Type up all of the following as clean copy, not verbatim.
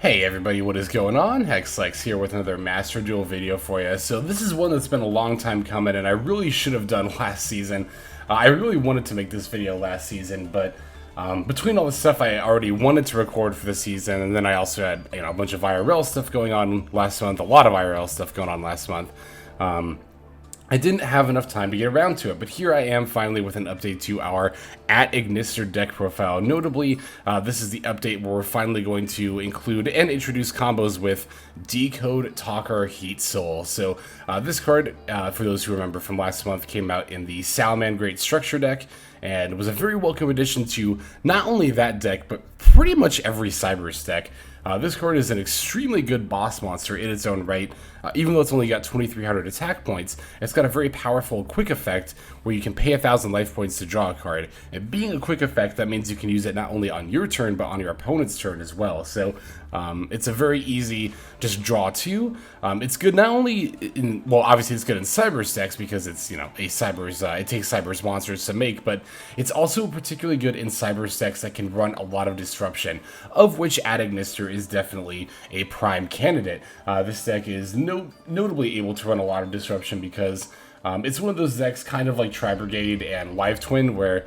Hey everybody, what is going on? Hexlex here with another Master Duel video for you. So this is one that's been a long time coming and I really should have done last season. I really wanted to make this video last season, but between all the stuff I already wanted to record for the season, and then I also had a bunch of IRL stuff going on last month, a lot of IRL stuff going on last month. I didn't have enough time to get around to it, but here I am finally with an update to our @Ignister deck profile. Notably, this is the update where we're finally going to include and introduce combos with Decode Talker Heat Soul. So this card, for those who remember from last month, came out in the Salaman Great Structure deck, and was a very welcome addition to not only that deck, but pretty much every Cybrse deck. This card is an extremely good boss monster in its own right. Even though it's only got 2,300 attack points, it's got a very powerful quick effect where you can pay 1,000 life points to draw a card. And being a quick effect, that means you can use it not only on your turn, but on your opponent's turn as well. So it's a very easy just draw two. It's good not only in, well, obviously it's good in Cybrse decks because it's, a Cybrse, it takes Cybrse monsters to make, but it's also particularly good in Cybrse decks that can run a lot of disruption, of which @Ignister is definitely a prime candidate. This deck is notably able to run a lot of disruption because it's one of those decks kind of like Tri-Brigade and Live Twin where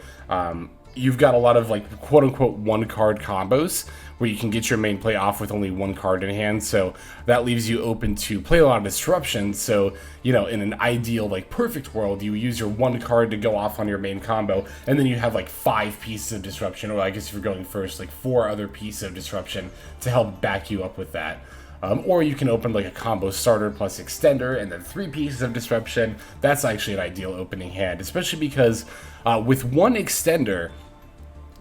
you've got a lot of like quote-unquote one-card combos where you can get your main play off with only one card in hand, so that leaves you open to play a lot of disruption. So, in an ideal, like, perfect world, you use your one card to go off on your main combo, and then you have like 5 pieces of disruption, or I guess if you're going first, like 4 other pieces of disruption to help back you up with that. Or you can open like a combo starter plus extender and then 3 pieces of disruption. That's actually an ideal opening hand, especially because with one extender,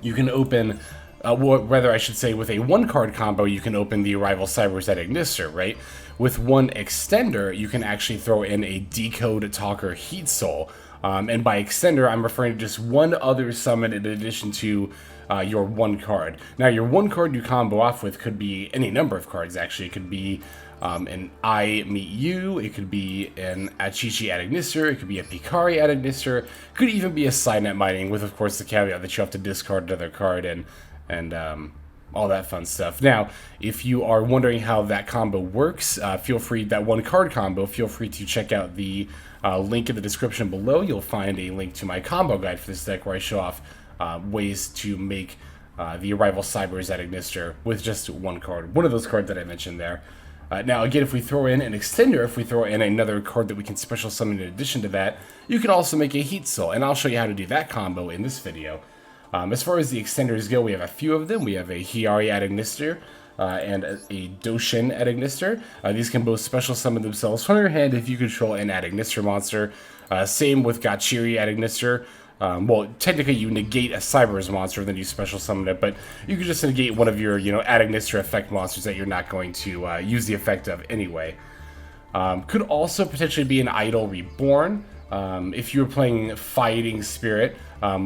you can open, rather I should say with a 1-card combo, you can open the Arrival Cybrse Ignister, right? With one extender, you can actually throw in a Decode Talker Heat Soul. And by extender, I'm referring to just one other summon in addition to your 1 card. Now, your 1 card you combo off with could be any number of cards, actually. It could be an I Meet You, it could be an Achichi @Ignister, it could be a Pikari @Ignister, it could even be a Cynet Mining, with, of course, the caveat that you have to discard another card and all that fun stuff. Now, if you are wondering how that combo works, feel free, that 1-card combo, feel free to check out the link in the description below. You'll find a link to my combo guide for this deck where I show off ways to make the Arrival Cybrse @Ignister with just 1 card. One of those cards that I mentioned there. Now, again, if we throw in an extender, if we throw in another card that we can special summon in addition to that, you can also make a Heat Soul, and I'll show you how to do that combo in this video. As far as the extenders go, we have a few of them. We have a Hiyari @Ignister and a Doshin @Ignister. These can both special summon themselves from your hand if you control an @Ignister monster. Same with Gatchiri @Ignister. Well, technically you negate a Cybrse monster, then you special summon it, but you could just negate one of your, @Ignister effect monsters that you're not going to use the effect of anyway. Could also potentially be an A.I.dle Reborn. If you were playing Fighting Spirit,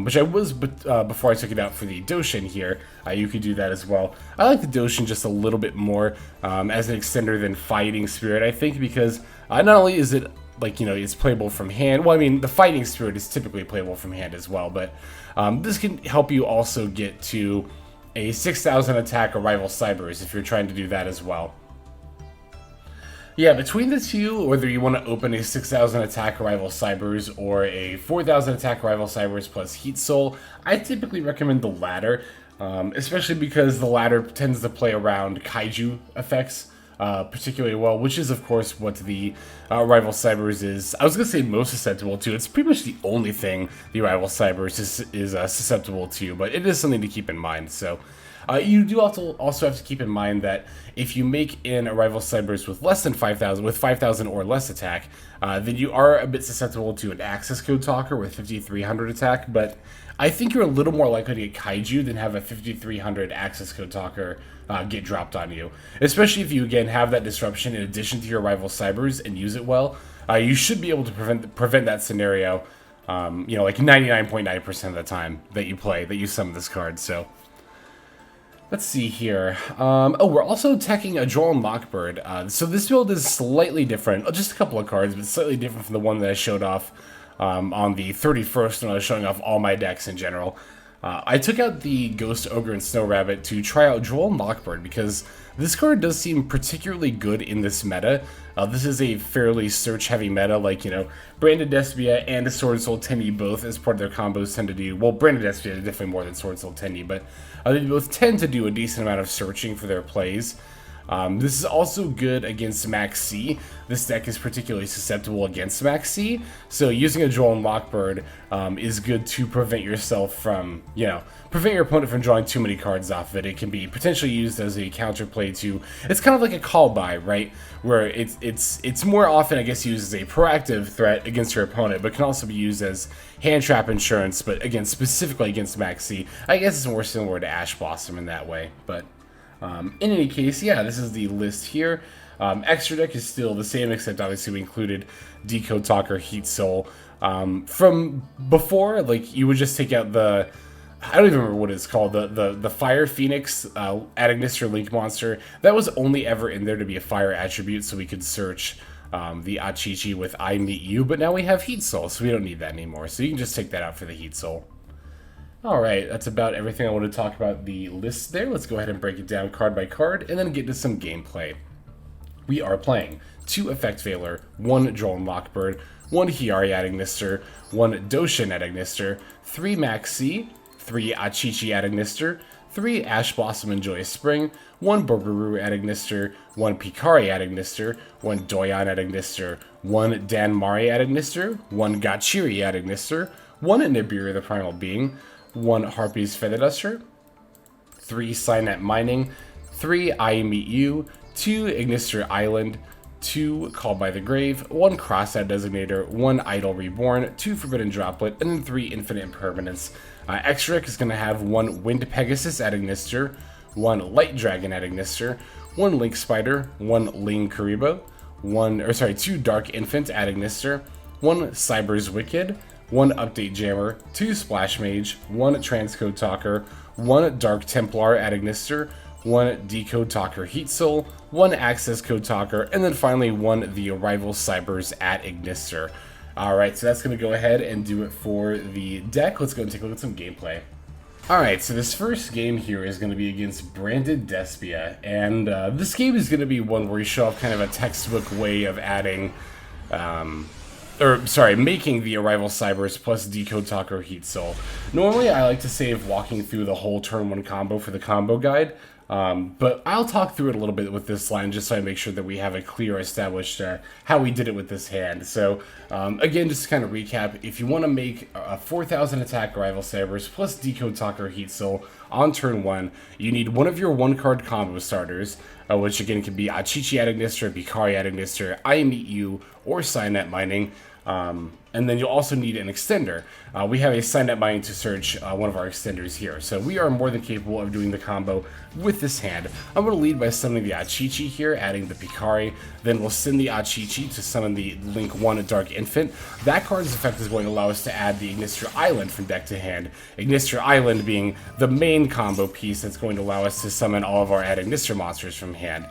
which I was before I took it out for the Doshin here, you could do that as well. I like the Doshin just a little bit more as an extender than Fighting Spirit, I think, because not only is it like, it's playable from hand. Well, I mean, the Fighting Spirit is typically playable from hand as well, but this can help you also get to a 6,000 attack Arrival Cybrse if you're trying to do that as well. Yeah, between the two, whether you want to open a 6,000 attack Arrival Cybrse or a 4,000 attack Arrival Cybrse plus Heat Soul, I typically recommend the latter, especially because the latter tends to play around Kaiju effects particularly well, which is, of course, what the Arrival Cybrse is. I was going to say most susceptible to. It's pretty much the only thing the Arrival Cybrse is susceptible to, but it is something to keep in mind. So you do also have to keep in mind that if you make an Arrival Cybrse with less than 5,000, with 5,000 or less attack, then you are a bit susceptible to an Accesscode Talker with 5,300 attack, but I think you're a little more likely to get Kaiju than have a 5,300 Accesscode Talker get dropped on you. Especially if you, again, have that disruption in addition to your Arrival Cybrse and use it well. You should be able to prevent that scenario, like 99.9% of the time that you summon this card, so. Let's see here. Oh, we're also teching a Droll and Lockbird. So this build is slightly different. Just a couple of cards, but slightly different from the one that I showed off on the 31st when I was showing off all my decks in general. I took out the Ghost Ogre and Snow Rabbit to try out Droll and Lockbird because this card does seem particularly good in this meta. This is a fairly search-heavy meta, like, you know, Branded Despia and Swordsoul Tenyi both, as part of their combos, tend to do, well, Branded Despia is definitely more than Swordsoul Tenyi, but they both tend to do a decent amount of searching for their plays. This is also good against Maxx. This deck is particularly susceptible against Maxx, so using a Droll and Lockbird is good to prevent yourself from, you know, prevent your opponent from drawing too many cards off of it. It can be potentially used as a counterplay to, it's kind of like a call by, right? Where it's more often, I guess, used as a proactive threat against your opponent, but can also be used as hand trap insurance, but again, specifically against Maxx. I guess it's more similar to Ash Blossom in that way, but in any case, yeah, this is the list here. Extra deck is still the same, except obviously we included Decode Talker, Heat Soul. From before, like, you would just take out the, I don't even remember what it's called, the Fire Phoenix Ignister Link monster. That was only ever in there to be a fire attribute, so we could search the Achichi with I Meet You, but now we have Heat Soul, so we don't need that anymore. So you can just take that out for the Heat Soul. Alright, that's about everything I want to talk about the list there. Let's go ahead and break it down card by card, and then get to some gameplay. We are playing 2 Effect Veiler, 1 Droll and Lockbird, 1 Hiyari Ignister, 1 Doshin Ignister, 3 Maxx, 3 Achichi Ignister, 3 Ash Blossom and Joyous Spring, 1 Bururu Ignister, 1 Pikari Ignister, 1 Doyon Ignister, 1 Danmari Ignister, 1 Gatchiri Ignister, 1 Nibiru the Primal Being, 1 Harpie's Feather Duster, 3 Cynet Mining, 3 I Meet You, 2 Ignister Island, 2 Called by the Grave, 1 Crossout Designator, 1 A.I.dle Reborn, 2 Forbidden Droplet, and then 3 Infinite Impermanence. Extra deck is going to have 1 Wind Pegasus Ignister, 1 Light Dragon Ignister, 1 Link Spider, 1 Linguriboh, 2 Dark Infant Ignister, 1 Cybrse Wicckid, 1 Update Jammer, 2 Splash Mage, 1 Transcode Talker, 1 Dark Templar Ignister, 1 Decode Talker Heat Soul, 1 Accesscode Talker, and then finally 1 the Arrival Cybrse Ignister. Alright, so that's going to go ahead and do it for the deck. Let's go and take a look at some gameplay. Alright, so this first game here is going to be against Branded Despia, and this game is going to be one where you show off kind of a textbook way of adding, making the Arrival Cybrse plus Decode Talker Heat Soul. Normally, I like to save walking through the whole turn 1 combo for the combo guide, but I'll talk through it a little bit with this line just so I make sure that we have a clear established how we did it with this hand. So, again, just to kind of recap, if you want to make a 4,000 attack Arrival Cybrse plus Decode Talker Heat Soul on turn 1, you need one of your 1-card combo starters, which again can be Achichi Ignister, Pikari Ignister, I Meet You, or Cynet Mining. And then you'll also need an extender. We have a Cynet Mining to search one of our extenders here. So we are more than capable of doing the combo with this hand. I'm going to lead by summoning the Achichi here, adding the Pikari. Then we'll send the Achichi to summon the Link 1 Dark Infant. That card's effect is going to allow us to add the Ignister Island from deck to hand. Ignister Island being the main combo piece that's going to allow us to summon all of our add Ignister monsters from hand.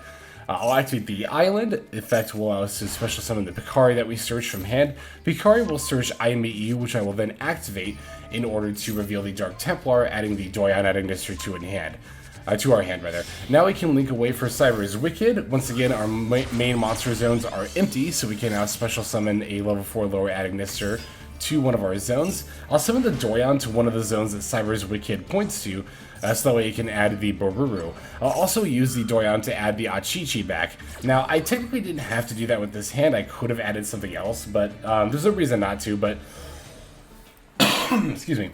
I'll activate the Island. Effect will allow us to special summon the Pikari that we search from hand. Pikari will search I Meet You, which I will then activate in order to reveal the Dark Templar, adding the Doyon Ignister to our hand. Now we can link away for Cybrse Wicckid. Once again, our main monster zones are empty, so we can now special summon a level 4 lower Ignister to one of our zones. I'll summon the Doyon to one of the zones that Cybrse Wicckid points to, so that way it can add the Bururu. I'll also use the Doyon to add the Achichi back. Now, I technically didn't have to do that with this hand. I could have added something else, but there's no reason not to, but excuse me.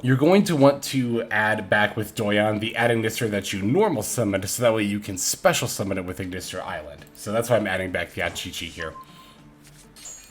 You're going to want to add back with Doyon the add Ignister that you normal summoned, so that way you can special summon it with Ignister Island. So that's why I'm adding back the Achichi here.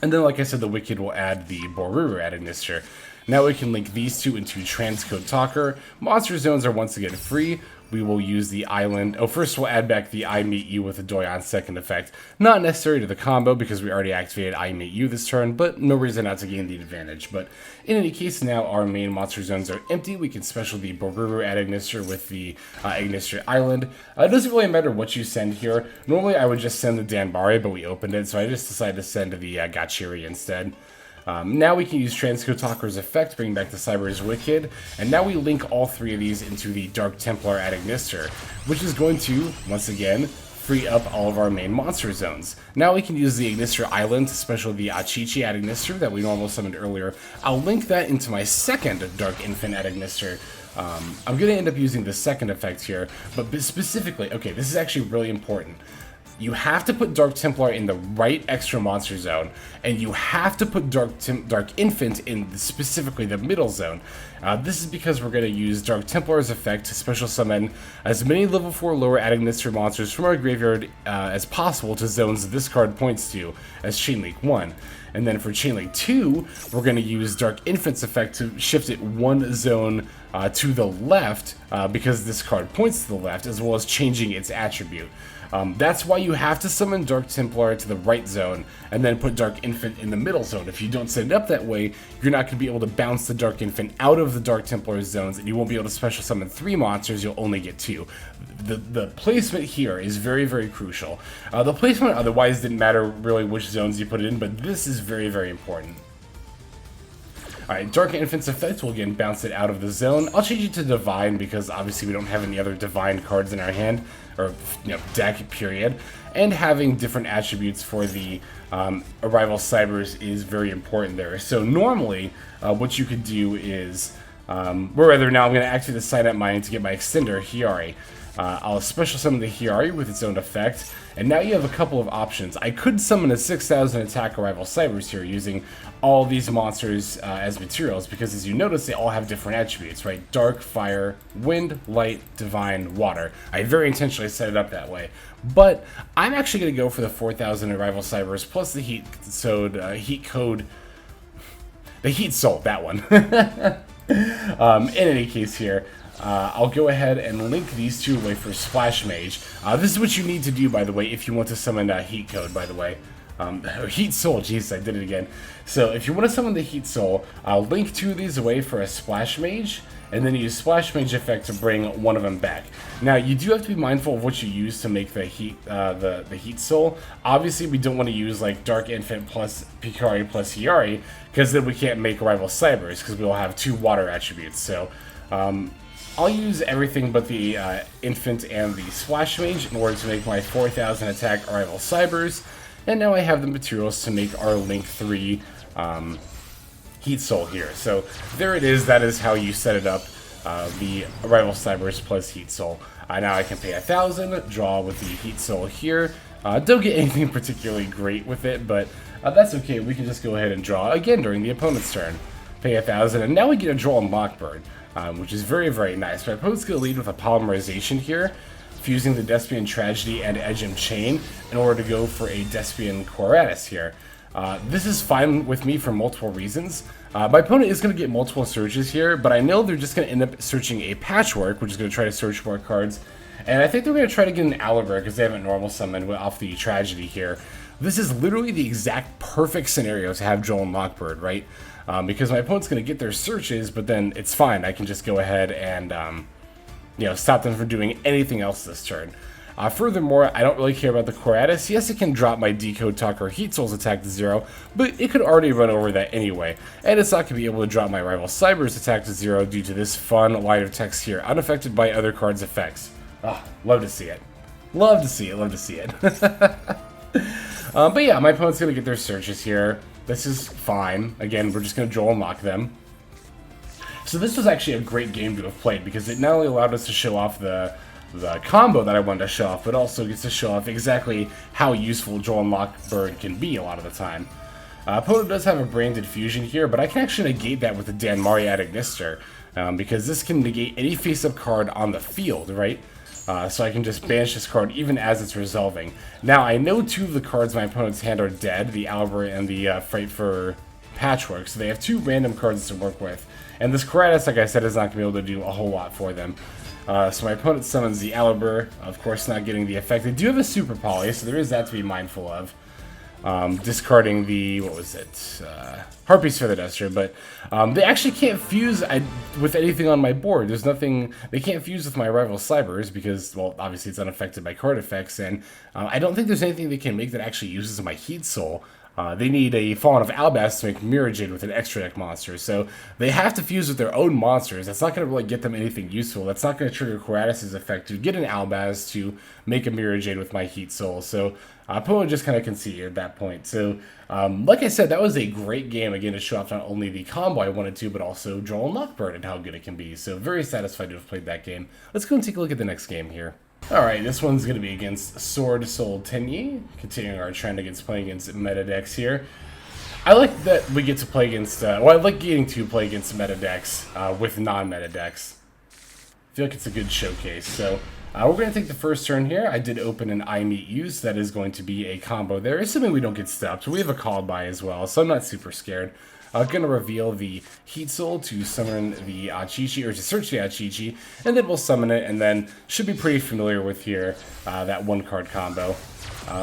And then, like I said, the Wicckid will add the Bururu Ignister. Now we can link these two into Transcode Talker. Monster zones are once again free. We will use the Island. Oh, first we'll add back the I Meet You with the Doyon second effect. Not necessary to the combo because we already activated I Meet You this turn, but no reason not to gain the advantage. But in any case, now our main monster zones are empty. We can special the Bururu Ignister with the Ignister Island. It doesn't really matter what you send here. Normally I would just send the Danmari, but we opened it, so I just decided to send the Gatchiri instead. Now we can use Transcode Talker's effect, bring back the Cybrse Wicckid, and now we link all three of these into the Dark Templar at Ignister, which is going to, once again, free up all of our main monster zones. Now we can use the Ignister Island, especially the Achichi at Ignister that we normally summoned earlier. I'll link that into my second Dark Infant at Ignister. I'm going to end up using the second effect here, but specifically, okay, this is actually really important. You have to put Dark Templar in the right extra monster zone, and you have to put Dark Infant in specifically the middle zone. This is because we're going to use Dark Templar's effect to special summon as many level 4 lower at Ignister monsters from our graveyard as possible to zones this card points to, as Chain Link 1. And then for Chain Link 2, we're going to use Dark Infant's effect to shift it one zone to the left, because this card points to the left, as well as changing its attribute. That's why you have to summon Dark Templar to the right zone, and then put Dark Infant in the middle zone. If you don't set it up that way, you're not going to be able to bounce the Dark Infant out of the Dark Templar zones, and you won't be able to special summon 3 monsters, you'll only get 2. The placement here is very, very crucial. The placement otherwise didn't matter really which zones you put it in, but this is very, very important. Alright, Dark Infant's effect will again bounce it out of the zone. I'll change it to Divine because obviously we don't have any other Divine cards in our hand, or deck, period. And having different attributes for the Arrival Cybrse is very important there. So normally, what you could do is, now I'm going to activate the Cynet Mining to get my extender, Hiyari. I'll special summon the Hiyari with its own effect, and now you have a couple of options. I could summon a 6,000 attack Arrival Cybrse here using all these monsters as materials, because as you notice, they all have different attributes, right? Dark, Fire, Wind, Light, Divine, Water. I very intentionally set it up that way. But I'm actually going to go for the 4,000 Arrival Cybrse plus the Heat Code, the Heat Soul, that one. In any case here, I'll go ahead and link these two away for Splash Mage. This is what you need to do, by the way, if you want to summon Heat Code, by the way. Heat Soul, jeez, I did it again. So if you want to summon the Heat Soul, I'll link 2 of these away for a Splash Mage, and then use Splash Mage effect to bring one of them back. Now, you do have to be mindful of what you use to make the Heat Soul. Obviously, we don't want to use like Dark Infant plus Pikari plus Hiyari, because then we can't make Arrival Cybrse, because we'll have 2 water attributes. So, I'll use everything but the Infant and the Splash Mage in order to make my 4,000 attack Arrival Cybrse, and now I have the materials to make our Link 3 Heat Soul here. So there it is, that is how you set it up, the Arrival Cybrse plus Heat Soul. Now I can pay 1,000, draw with the Heat Soul here. Don't get anything particularly great with it, but that's okay, we can just go ahead and draw again during the opponent's turn. Pay 1,000, and now we get a Droll and Lockbird. Which is very, very nice. My opponent's going to lead with a Polymerization here, fusing the Despian Tragedy and Edgem Chain in order to go for a Despian Quadratus here. This is fine with me for multiple reasons. My opponent is going to get multiple searches here, but I know they're just going to end up searching a Patchwork, which is going to try to search more cards. And I think they're going to try to get an A.I.dle because they haven't normal summoned off the Tragedy here. This is literally the exact perfect scenario to have Droll and Lockbird, right? Because my opponent's going to get their searches, but then it's fine. I can just go ahead and, stop them from doing anything else this turn. Furthermore, I don't really care about the Quadratus. Yes, it can drop my Decode Talker Heat Soul's attack to 0, but it could already run over that anyway. And it's not going to be able to drop my Arrival Cybrse attack to 0 due to this fun line of text here, unaffected by other cards' effects. Love to see it. Love to see it, love to see it. But yeah, my opponent's going to get their searches here. This is fine. Again, we're just going to Droll and lock them. So this was actually a great game to have played, because it not only allowed us to show off the combo that I wanted to show off, but also gets to show off exactly how useful Droll and Lockbird can be a lot of the time. Opponent does have a Branded Fusion here, but I can actually negate that with the Danmari at Ignister, because this can negate any face-up card on the field, right? So I can just banish this card even as it's resolving. Now, I know 2 of the cards in my opponent's hand are dead, the A.I.dle and the Fight for Patchwork, so they have 2 random cards to work with. And this Quadratus, like I said, is not going to be able to do a whole lot for them. So my opponent summons the A.I.dle, of course not getting the effect. They do have a Super Poly, so there is that to be mindful of. Discarding the, Harpie's Feather Duster, but they actually can't fuse with anything on my board. There's nothing, they can't fuse with my Arrival Cybrse because, well, obviously it's unaffected by card effects, and I don't think there's anything they can make that actually uses my Heat Soul. they need a Fallen of Albaz to make Mirajade with an extra deck monster. So they have to fuse with their own monsters. That's not going to really get them anything useful. That's not going to trigger Quiratus' effect to get an Albaz to make a Mirajade with my Heat Soul. So opponent just kind of conceded at that point. So like I said, that was a great game, again, to show off not only the combo I wanted to, but also Droll and Knockbird and how good it can be. So very satisfied to have played that game. Let's go and take a look at the next game here. Alright, this one's going to be against Swordsoul Tenyi, continuing our trend against playing against meta decks here. I like that we get to play against, well, I like getting to play against meta decks with non-meta decks. I feel like it's a good showcase. So we're going to take the first turn here. I did open an I Meet You, so that is going to be a combo there, assuming we don't get stopped. We have a call by as well, so I'm not super scared. I'm going to reveal the Heat Soul to summon the Achichi, or to search the Achichi, and then we'll summon it, and then should be pretty familiar with here, that one card combo.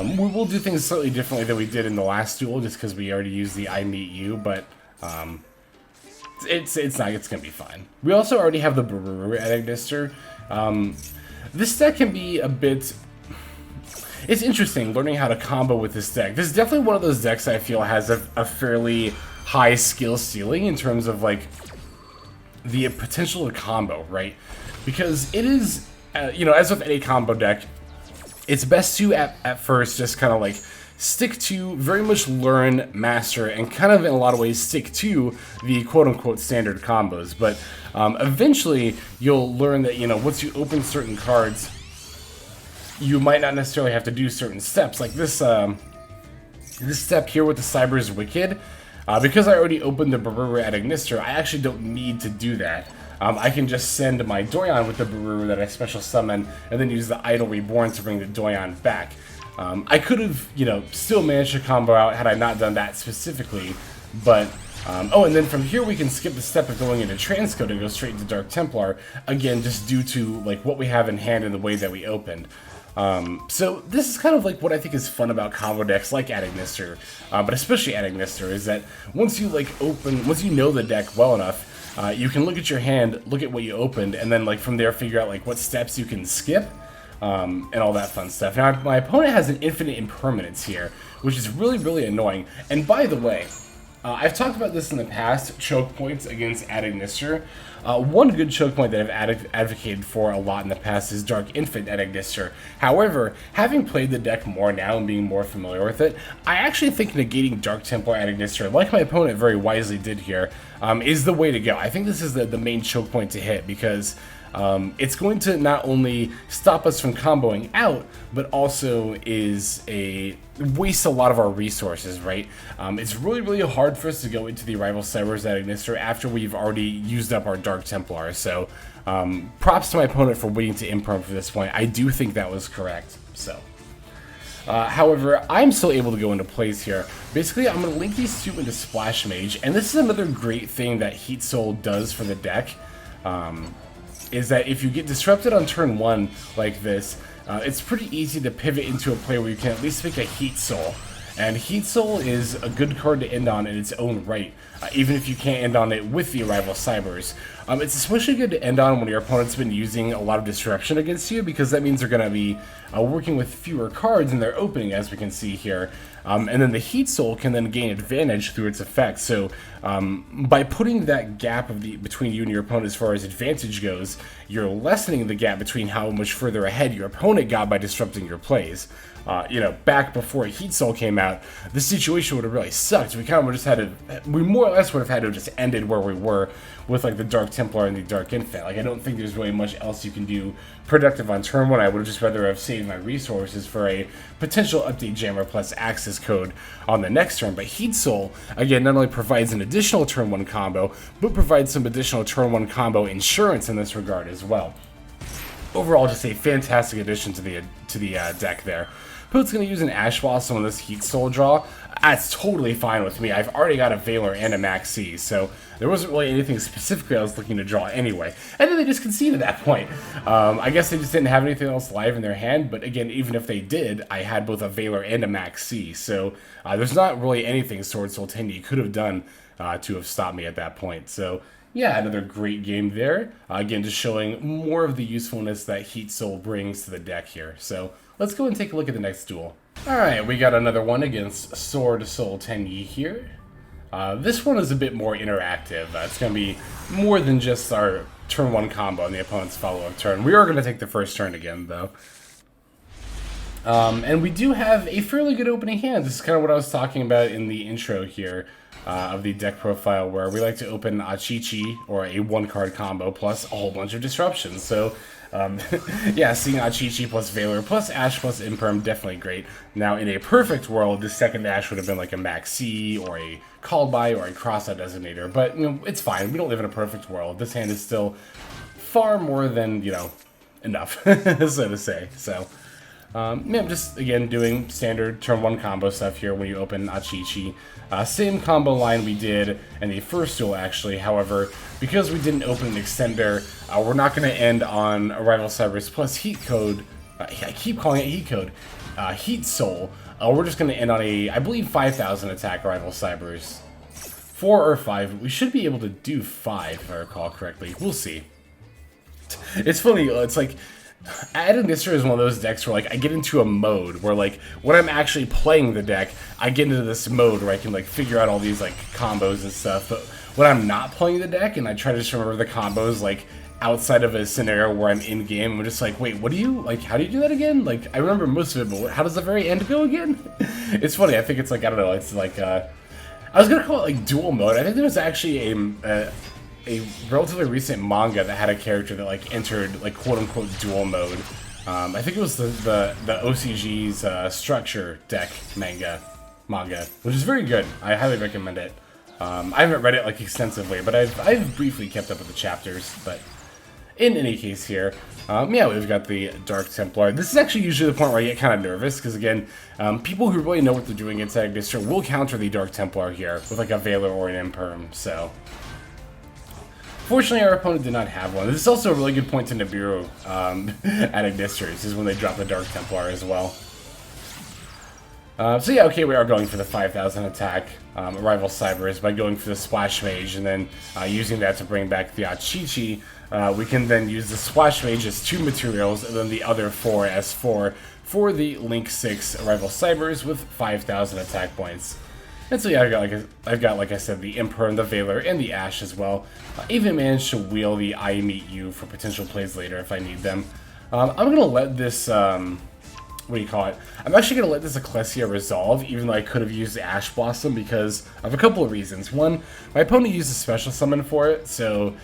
We will do things slightly differently than we did in the last duel, just because we already used the I Meet You, but it's going to be fine. We also already have the Bururu at Ignister. This deck can be a bit... It's interesting learning how to combo with this deck. This is definitely one of those decks I feel has a fairly high skill ceiling in terms of like the potential to combo, right? Because it is, you know, as with any combo deck, it's best to at first just kind of like stick to, very much learn, master, and kind of in a lot of ways stick to the quote-unquote standard combos. But eventually you'll learn that, you know, once you open certain cards, you might not necessarily have to do certain steps. Like this step here with the Cybrse Wicckid. Because I already opened the Bururu at Ignister, I actually don't need to do that. I can just send my Doyon with the Bururu that I special summon, and then use the A.I.dle Reborn to bring the Doyon back. I could have, you know, still managed to combo out had I not done that specifically, but... oh, and then from here we can skip the step of going into Transcode and go straight into Dark Templar, again, just due to like what we have in hand and the way that we opened. So this is kind of like what I think is fun about combo decks like at Ignister, but especially at Ignister, is that once you like once you know the deck well enough, you can look at your hand, look at what you opened, and then like from there figure out like what steps you can skip, and all that fun stuff. Now my opponent has an Infinite Impermanence here, which is really, really annoying. And by the way, I've talked about this in the past, choke points against at Ignister. One good choke point that I've advocated for a lot in the past is Dark Infant at Ignister. However, having played the deck more now and being more familiar with it, I actually think negating Dark Templar at Ignister, like my opponent very wisely did here, is the way to go. I think this is the main choke point to hit, because it's going to not only stop us from comboing out, but also waste a lot of our resources, right? It's really, really hard for us to go into the Arrival Cybrse at Ignister after we've already used up our Dark Templar. So props to my opponent for waiting to imperm for this point. I do think that was correct. So however, I'm still able to go into plays here. Basically, I'm going to link these two into Splash Mage, and this is another great thing that Heat Soul does for the deck. Is that if you get disrupted on turn 1 like this, it's pretty easy to pivot into a play where you can at least make a Heat Soul. And Heat Soul is a good card to end on in its own right, even if you can't end on it with the Arrival Cybrse. It's especially good to end on when your opponent's been using a lot of disruption against you, because that means they're going to be working with fewer cards in their opening, as we can see here. And then the Heat Soul can then gain advantage through its effect. So by putting that gap between you and your opponent as far as advantage goes, you're lessening the gap between how much further ahead your opponent got by disrupting your plays. You know, back before Heat Soul came out, the situation would have really sucked. We kind of just had to, we more or less would have had to have just ended where we were with like the Dark Templar and the Dark Infant. Like, I don't think there's really much else you can do productive on turn 1. I would have just rather have saved my resources for a potential update jammer plus Accesscode on the next turn. But Heat Soul, again, not only provides an additional turn 1 combo, but provides some additional turn 1 combo insurance in this regard as well. Overall, just a fantastic addition to the deck there. Poot's going to use an Ash Blossom on this Heat Soul draw. That's totally fine with me. I've already got a Valor and a Maxx, so there wasn't really anything specifically I was looking to draw anyway. And then they just conceded at that point. I guess they just didn't have anything else live in their hand, but again, even if they did, I had both a Valor and a Maxx, so there's not really anything Swordsoul Tenyi could have done to have stopped me at that point. So yeah, another great game there. Again, just showing more of the usefulness that Heat Soul brings to the deck here. So let's go and take a look at the next duel. Alright, we got another one against Swordsoul Tenyi here. This one is a bit more interactive. It's going to be more than just our turn 1 combo on the opponent's follow-up turn. We are going to take the first turn again, though. And we do have a fairly good opening hand. This is kind of what I was talking about in the intro here of the deck profile, where we like to open Achichi, or a 1-card combo, plus a whole bunch of disruptions. So, yeah, seeing Achichi plus Valor plus Ash plus Imperm, definitely great. Now, in a perfect world, this second Ash would have been like a Maxx or a Called By or a Crossout Designator, but, you know, it's fine. We don't live in a perfect world. This hand is still far more than, you know, enough, so to say. So, yeah, I'm just, again, doing standard turn 1 combo stuff here when you open Achichi. Same combo line we did in the first duel, actually. However, because we didn't open an extender, we're not going to end on Arrival Cybrse plus Heat Code. I keep calling it Heat Code. Heat Soul. We're just going to end on a, I believe, 5,000 attack Arrival Cybrse. 4 or 5. We should be able to do 5, if I recall correctly. We'll see. It's funny. It's like, A.I.dle Ignister is one of those decks where, like, I get into a mode where, like, when I'm actually playing the deck, I get into this mode where I can, like, figure out all these, like, combos and stuff. But when I'm not playing the deck and I try to just remember the combos, like, outside of a scenario where I'm in-game, I'm just like, wait, what do you, like, how do you do that again? Like, I remember most of it, but how does the very end go again? It's funny, I think it's, like, I don't know, it's, like, I was gonna call it, like, duel mode. I think there was actually a relatively recent manga that had a character that, like, entered, like, quote-unquote duel mode. I think it was the OCG's Structure deck manga, which is very good. I highly recommend it. I haven't read it, like, extensively, but I've briefly kept up with the chapters. But in any case here, yeah, we've got the Dark Templar. This is actually usually the point where I get kind of nervous, because, again, people who really know what they're doing inside Ignister will counter the Dark Templar here with, like, a Valor or an Imperm, so. Fortunately, our opponent did not have one. This is also a really good point to Nibiru at Ignister. This is when they drop the Dark Templar as well. So yeah, okay, we are going for the 5,000 attack Arrival Cybrse by going for the Splash Mage, and then using that to bring back the Achichi. We can then use the Splash Mage as 2 materials, and then the other 4 as 4 for the Link 6 Arrival Cybrse with 5,000 attack points. And so yeah, I've got, like I said, the Imperm, the Valor, and the Ash as well. Even managed to wheel the I Meet You for potential plays later if I need them. I'm gonna let this, what do you call it? I'm actually gonna let this Ecclesia resolve, even though I could have used the Ash Blossom, because of a couple of reasons. One, my opponent used a special summon for it, so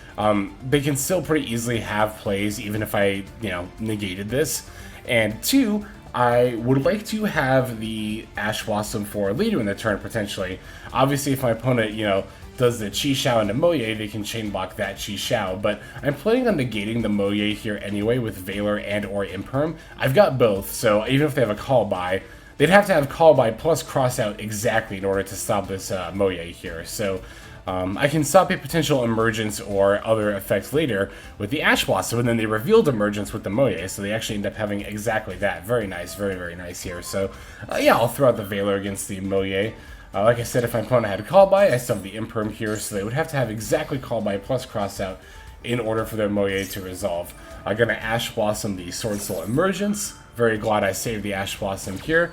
they can still pretty easily have plays, even if I, you know, negated this. And 2, I would like to have the Ash Blossom for later in the turn, potentially. Obviously, if my opponent, you know, does the Chi Xiao into Moye, they can chain block that Chi Xiao, but I'm planning on negating the Moye here anyway with Valor and or Imperm. I've got both, so even if they have a Call By, they'd have to have Call By plus Crossout exactly in order to stop this Moye here, so I can stop a potential Emergence or other effects later with the Ash Blossom, and then they revealed Emergence with the Moye, so they actually end up having exactly that. Very nice, very, very nice here. So, yeah, I'll throw out the Valor against the Moye. Like I said, if my opponent had Call By, I still have the Imperm here, so they would have to have exactly Call By plus Crossout in order for their Moye to resolve. I'm going to Ash Blossom the Swordsoul Emergence. Very glad I saved the Ash Blossom here.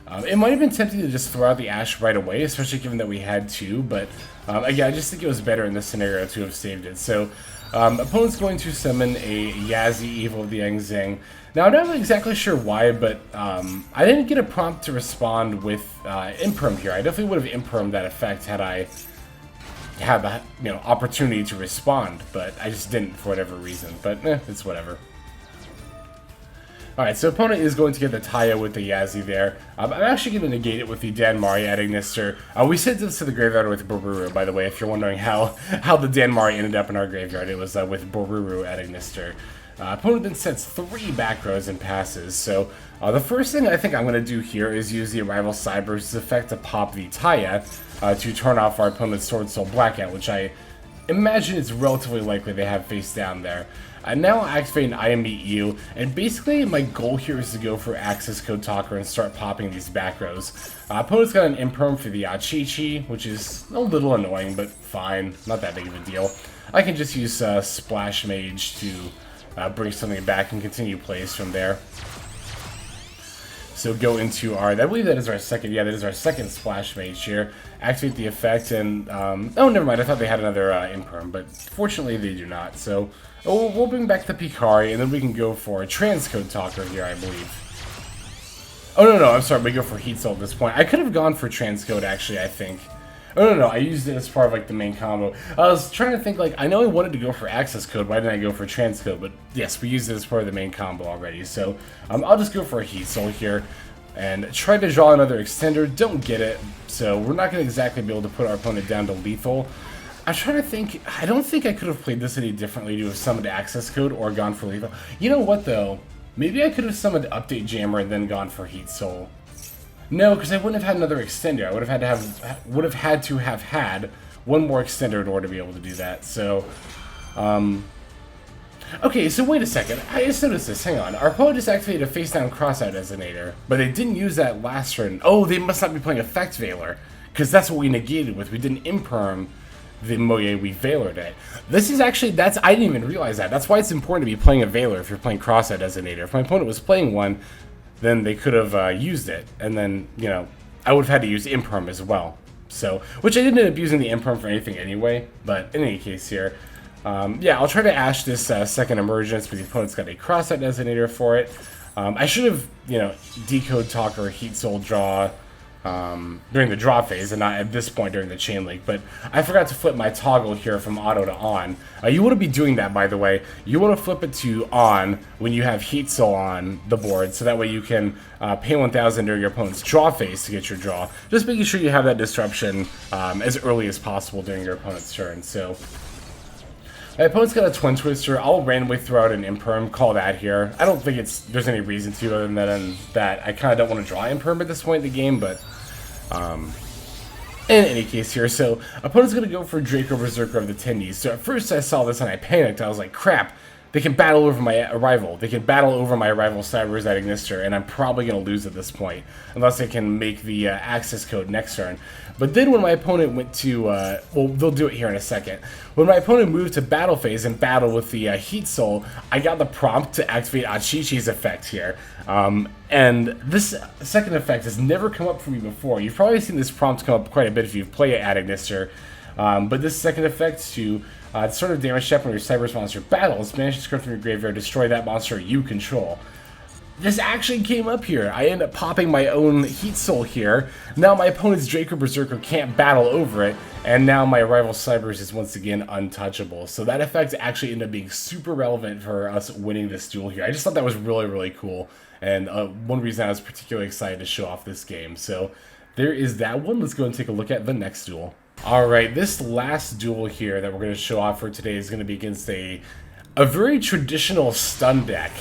It might have been tempting to just throw out the Ash right away, especially given that we had 2, but again, I just think it was better in this scenario to have saved it. So, opponent's going to summon a Yazi Evil of the Yang Zing. Now, I'm not exactly sure why, but I didn't get a prompt to respond with Imperm here. I definitely would have Impermed that effect had I had the, you know, opportunity to respond, but I just didn't for whatever reason. But it's whatever. Alright, so opponent is going to get the Taya with the Yazi there. I'm actually going to negate it with the Danmari at Ignister. We sent this to the graveyard with Bururu, by the way, if you're wondering how the Danmari ended up in our graveyard. It was with Bururu at Ignister. Opponent then sets 3 back rows and passes. So the first thing I think I'm going to do here is use the Arrival Cybrse effect to pop the Taya to turn off our opponent's Swordsoul Blackout, which I imagine it's relatively likely they have face down there. Now I'll activate an I Meet You, and basically my goal here is to go for Accesscode Talker and start popping these back rows. Opponent's got an Imperm for the Achichi, which is a little annoying, but fine, not that big of a deal. I can just use Splash Mage to bring something back and continue plays from there. So go into our, I believe that is our second, yeah, that is our second Splash Mage here. Activate the effect and, oh, never mind, I thought they had another Imperm, but fortunately they do not. So we'll bring back the Pikari, and then we can go for a Transcode Talker here, I believe. Oh, no, I'm sorry, we go for Heat Soul at this point. I could have gone for Transcode, actually, I think. Oh, no, I used it as part of, like, the main combo. I was trying to think, like, I know I wanted to go for Accesscode, why didn't I go for Transcode? But, yes, we used it as part of the main combo already. So, I'll just go for a Heat Soul here, and try to draw another Extender. Don't get it, so we're not going to exactly be able to put our opponent down to lethal. I'm trying to think, I don't think I could have played this any differently to have summoned Accesscode or gone for lethal. You know what, though? Maybe I could have summoned Update Jammer and then gone for Heat Soul. No, because I wouldn't have had another extender. I would have had to have had one more extender in order to be able to do that. So, okay, so wait a second. I just noticed this. Hang on. Our opponent just activated a face-down Crossout Designator, but they didn't use that last turn. Oh, they must not be playing Effect Veiler, because that's what we negated with. We didn't Imperm the Moye, we Veilered it. This is actually, I didn't even realize that. That's why it's important to be playing a Veiler if you're playing Crossout Designator. If my opponent was playing one, then they could have used it, and then, you know, I would have had to use Imperm as well. So, which I didn't end up using the Imperm for anything anyway, but in any case here, yeah, I'll try to Ash this second Emergence, but the opponent's got a Crossout Designator for it. I should have, you know, Decode Talker, Heat Soul draw during the draw phase and not at this point during the chain link, but I forgot to flip my toggle here from auto to on. You want to be doing that, by the way. You want to flip it to on when you have Heat Soul on the board, so that way you can pay 1,000 during your opponent's draw phase to get your draw. Just making sure you have that disruption as early as possible during your opponent's turn. So my opponent's got a Twin Twister. I'll randomly throw out an Imperm, call that here. I don't think there's any reason to other than that I kind of don't want to draw Imperm at this point in the game, but in any case here, so opponent's going to go for Draco Berserker of the Tenyi. So at first I saw this and I panicked. I was like, crap, they can battle over my Arrival. They can battle over my Arrival Cybrse at Ignister, and I'm probably going to lose at this point, unless they can make the access code next turn. But then when my opponent went to, well, they'll do it here in a second. When my opponent moved to battle phase and battle with the Heat Soul, I got the prompt to activate Achichi's effect here. And this second effect has never come up for me before. You've probably seen this prompt come up quite a bit if you've played it at Ignister. But this second effect to sort of damage check when your Cybrse monster battles, manage to script from your graveyard, destroy that monster you control. This actually came up here. I end up popping my own Heat Soul here. Now my opponent's Draco Berserker can't battle over it, and now my Arrival Cybrse is once again untouchable. So that effect actually ended up being super relevant for us winning this duel here. I just thought that was really, really cool, and one reason I was particularly excited to show off this game. So there is that one. Let's go and take a look at the next duel. Alright, this last duel here that we're going to show off for today is going to be against a very traditional stun deck.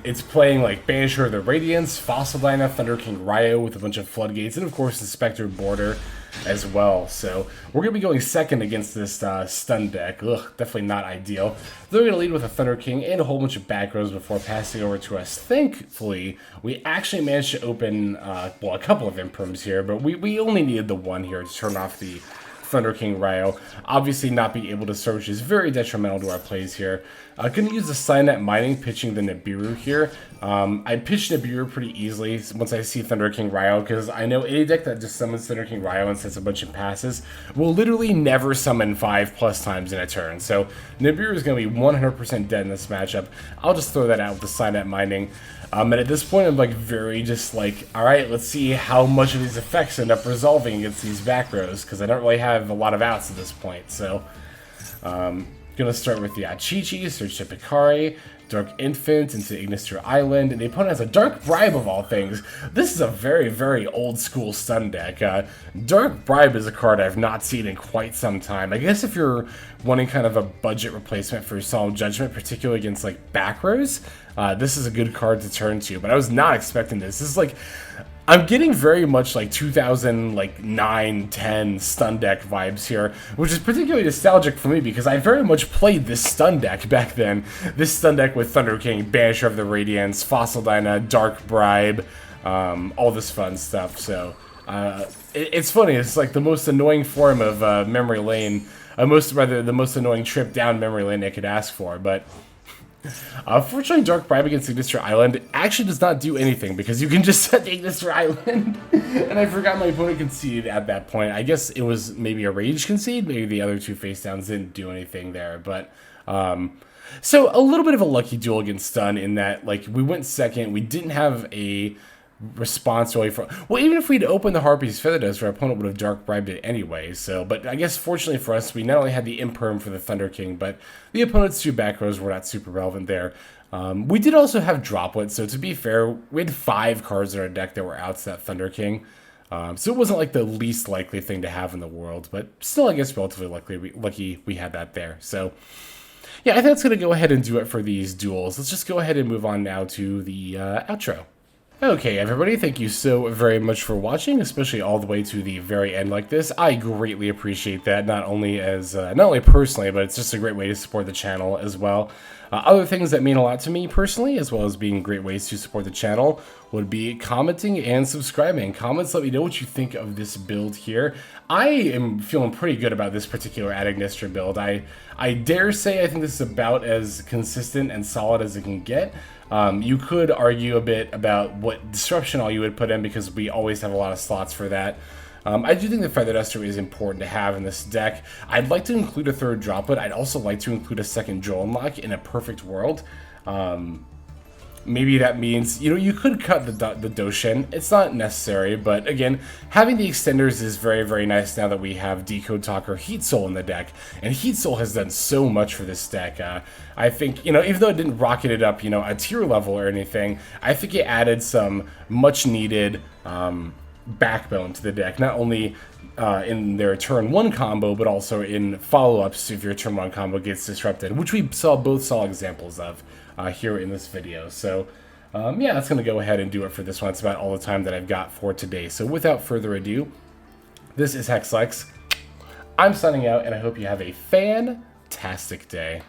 It's playing like Banisher of the Radiance, Fossil Dyna, Thunder King Ryo with a bunch of Floodgates, and of course the Spectre Border as well. So we're going to be going second against this stun deck. Ugh, definitely not ideal. They're going to lead with a Thunder King and a whole bunch of back rows before passing over to us. Thankfully, we actually managed to open, well, a couple of Imperms here, but we only needed the one here to turn off the Thunder King Ryo. Obviously not being able to search is very detrimental to our plays here. Gonna use the Cynet Mining, pitching the Nibiru here. I pitched Nibiru pretty easily once I see Thunder King Ryo, because I know any deck that just summons Thunder King Ryo and sets a bunch of passes will literally never summon 5+ times in a turn. So Nibiru is going to be 100% dead in this matchup. I'll just throw that out with the Cynet Mining. And at this point, I'm like very just like, alright, let's see how much of these effects end up resolving against these back rows, because I don't really have a lot of outs at this point. So, gonna start with the Achichi, search to Pikari, Dark Infant into Ignister Island, and the opponent has a Dark Bribe of all things. This is a very, very old school stun deck. Dark Bribe is a card I've not seen in quite some time. I guess if you're wanting kind of a budget replacement for Solemn Judgment, particularly against like back rows, this is a good card to turn to, but I was not expecting this. This is like, I'm getting very much like 2009, 10 stun deck vibes here, which is particularly nostalgic for me because I very much played this stun deck back then. This stun deck with Thunder King, Banisher of the Radiance, Fossil Dyna, Dark Bribe, all this fun stuff. So it's funny. It's like the most annoying form of memory lane, the most annoying trip down memory lane I could ask for, but Fortunately, Dark Bribe against Ignister Island actually does not do anything because you can just set the Ignister Island. And I forgot my opponent conceded at that point. I guess it was maybe a rage concede. Maybe the other two face downs didn't do anything there. But so a little bit of a lucky duel against Stun in that like we went second. We didn't have a response really for, well, even if we'd opened the Harpie's Feather Duster, our opponent would have Dark Bribed it anyway. So, but I guess fortunately for us, we not only had the Imperm for the Thunder King, but the opponent's two back rows were not super relevant there. We did also have Droplet, so to be fair, we had 5 cards in our deck that were outs that Thunder King. So it wasn't like the least likely thing to have in the world, but still, I guess, relatively lucky we had that there. So yeah, I think that's going to go ahead and do it for these duels. Let's just go ahead and move on now to the outro. Okay, everybody, thank you so very much for watching, especially all the way to the very end like this. I greatly appreciate that, not only personally, but it's just a great way to support the channel as well. Other things that mean a lot to me personally, as well as being great ways to support the channel, would be commenting and subscribing. Comments let me know what you think of this build here. I am feeling pretty good about this particular Ignister build. I dare say I think this is about as consistent and solid as it can get. You could argue a bit about what disruption all you would put in because we always have a lot of slots for that. I do think the Feather Duster is important to have in this deck. I'd like to include a third Droplet. I'd also like to include a second Droll unlock in a perfect world. Maybe that means, you know, you could cut the Doshin. It's not necessary, but again, having the extenders is very, very nice now that we have Decode Talker Heat Soul in the deck. And Heat Soul has done so much for this deck. I think, you know, even though it didn't rocket it up, you know, a tier level or anything, I think it added some much needed backbone to the deck. Not only in their turn 1 combo, but also in follow-ups if your turn 1 combo gets disrupted, which we both saw examples of here in this video. So yeah, that's going to go ahead and do it for this one. It's about all the time that I've got for today. So without further ado, this is Hexlex. I'm signing out, and I hope you have a fantastic day.